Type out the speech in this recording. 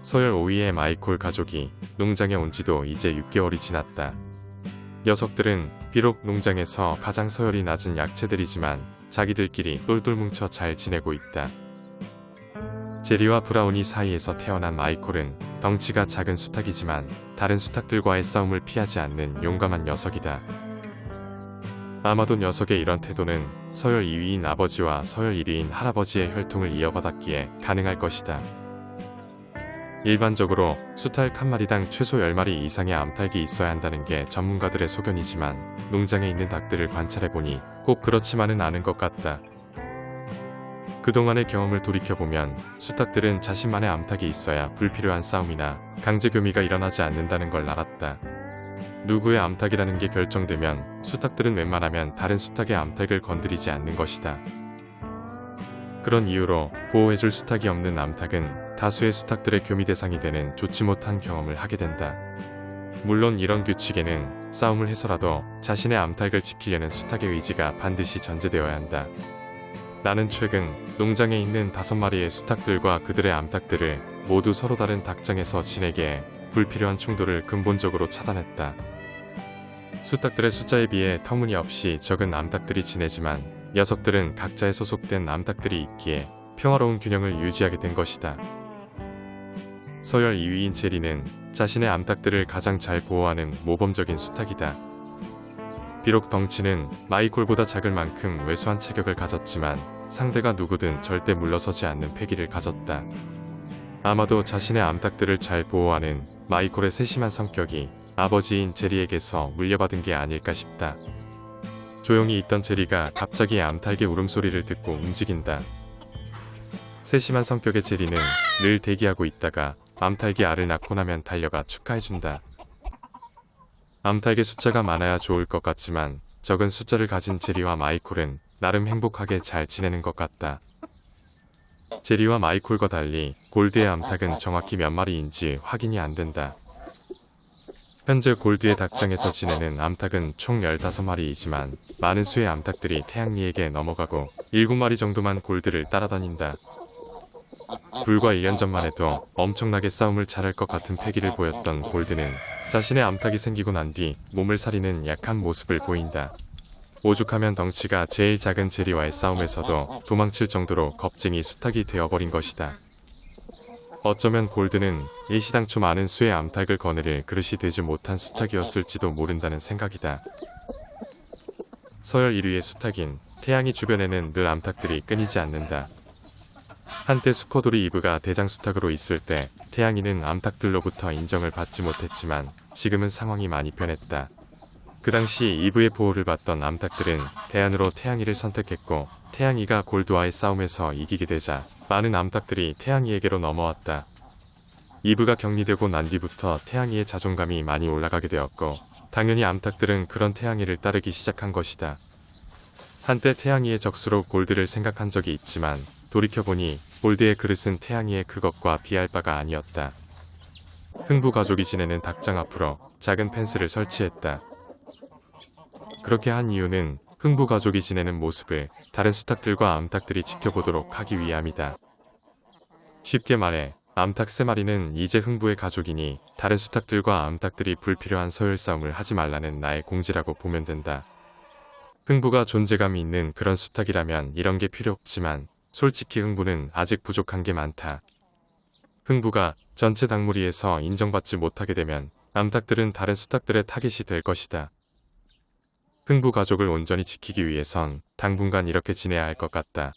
서열 5위의 마이콜 가족이 농장에 온 지도 이제 6개월이 지났다. 녀석들은 비록 농장에서 가장 서열이 낮은 약체들이지만 자기들끼리 똘똘 뭉쳐 잘 지내고 있다. 제리와 브라우니 사이에서 태어난 마이콜은 덩치가 작은 수탉이지만 다른 수탉들과의 싸움을 피하지 않는 용감한 녀석이다. 아마도 녀석의 이런 태도는 서열 2위인 아버지와 서열 1위인 할아버지의 혈통을 이어받았기에 가능할 것이다. 일반적으로 수탉 한 마리당 최소 10마리 이상의 암탉이 있어야 한다는 게 전문가들의 소견이지만 농장에 있는 닭들을 관찰해보니 꼭 그렇지만은 않은 것 같다. 그동안의 경험을 돌이켜보면 수탉들은 자신만의 암탉이 있어야 불필요한 싸움이나 강제교미가 일어나지 않는다는 걸 알았다. 누구의 암탉이라는 게 결정되면 수탉들은 웬만하면 다른 수탉의 암탉을 건드리지 않는 것이다. 그런 이유로 보호해줄 수탉이 없는 암탉은 다수의 수탉들의 교미 대상이 되는 좋지 못한 경험을 하게 된다. 물론 이런 규칙에는 싸움을 해서라도 자신의 암탉을 지키려는 수탉의 의지가 반드시 전제되어야 한다. 나는 최근 농장에 있는 5마리의 수탉들과 그들의 암탉들을 모두 서로 다른 닭장에서 지내게 해 불필요한 충돌을 근본적으로 차단했다. 수탉들의 숫자에 비해 터무니없이 적은 암탉들이 지내지만 녀석들은 각자에 소속된 암탉들이 있기에 평화로운 균형을 유지하게 된 것이다. 서열 2위인 제리는 자신의 암탉들을 가장 잘 보호하는 모범적인 수탉이다. 비록 덩치는 마이콜보다 작을 만큼 왜소한 체격을 가졌지만 상대가 누구든 절대 물러서지 않는 패기를 가졌다. 아마도 자신의 암탉들을 잘 보호하는 마이콜의 세심한 성격이 아버지인 제리에게서 물려받은 게 아닐까 싶다. 조용히 있던 제리가 갑자기 암탉의 울음소리를 듣고 움직인다. 세심한 성격의 제리는 늘 대기하고 있다가 암탉이 알을 낳고 나면 달려가 축하해준다. 암탉의 숫자가 많아야 좋을 것 같지만 적은 숫자를 가진 제리와 마이콜은 나름 행복하게 잘 지내는 것 같다. 제리와 마이콜과 달리 골드의 암탉은 정확히 몇 마리인지 확인이 안 된다. 현재 골드의 닭장에서 지내는 암탉은 총 15마리이지만 많은 수의 암탉들이 태양리에게 넘어가고 7마리 정도만 골드를 따라다닌다. 불과 1년 전만 해도 엄청나게 싸움을 잘할 것 같은 패기를 보였던 골드는 자신의 암탉이 생기고 난 뒤 몸을 사리는 약한 모습을 보인다. 오죽하면 덩치가 제일 작은 제리와의 싸움에서도 도망칠 정도로 겁쟁이 수탉이 되어버린 것이다. 어쩌면 골드는 일시당초 많은 수의 암탉을 거느릴 그릇이 되지 못한 수탉이었을지도 모른다는 생각이다. 서열 1위의 수탉인 태양이 주변에는 늘 암탉들이 끊이지 않는다. 한때 수커돌이 이브가 대장 수탉으로 있을 때 태양이는 암탉들로부터 인정을 받지 못했지만 지금은 상황이 많이 변했다. 그 당시 이브의 보호를 받던 암탉들은 대안으로 태양이를 선택했고 태양이가 골드와의 싸움에서 이기게 되자 많은 암탉들이 태양이에게로 넘어왔다. 이브가 격리되고 난 뒤부터 태양이의 자존감이 많이 올라가게 되었고 당연히 암탉들은 그런 태양이를 따르기 시작한 것이다. 한때 태양이의 적수로 골드를 생각한 적이 있지만 돌이켜보니 골드의 그릇은 태양이의 그것과 비할 바가 아니었다. 흥부 가족이 지내는 닭장 앞으로 작은 펜스를 설치했다. 그렇게 한 이유는 흥부 가족이 지내는 모습을 다른 수탉들과 암탉들이 지켜보도록 하기 위함이다. 쉽게 말해 암탉 3마리는 이제 흥부의 가족이니 다른 수탉들과 암탉들이 불필요한 서열 싸움을 하지 말라는 나의 공지라고 보면 된다. 흥부가 존재감이 있는 그런 수탉이라면 이런 게 필요 없지만 솔직히 흥부는 아직 부족한 게 많다. 흥부가 전체 닭무리에서 인정받지 못하게 되면 암탉들은 다른 수탉들의 타깃이 될 것이다. 흥부 가족을 온전히 지키기 위해선 당분간 이렇게 지내야 할 것 같다.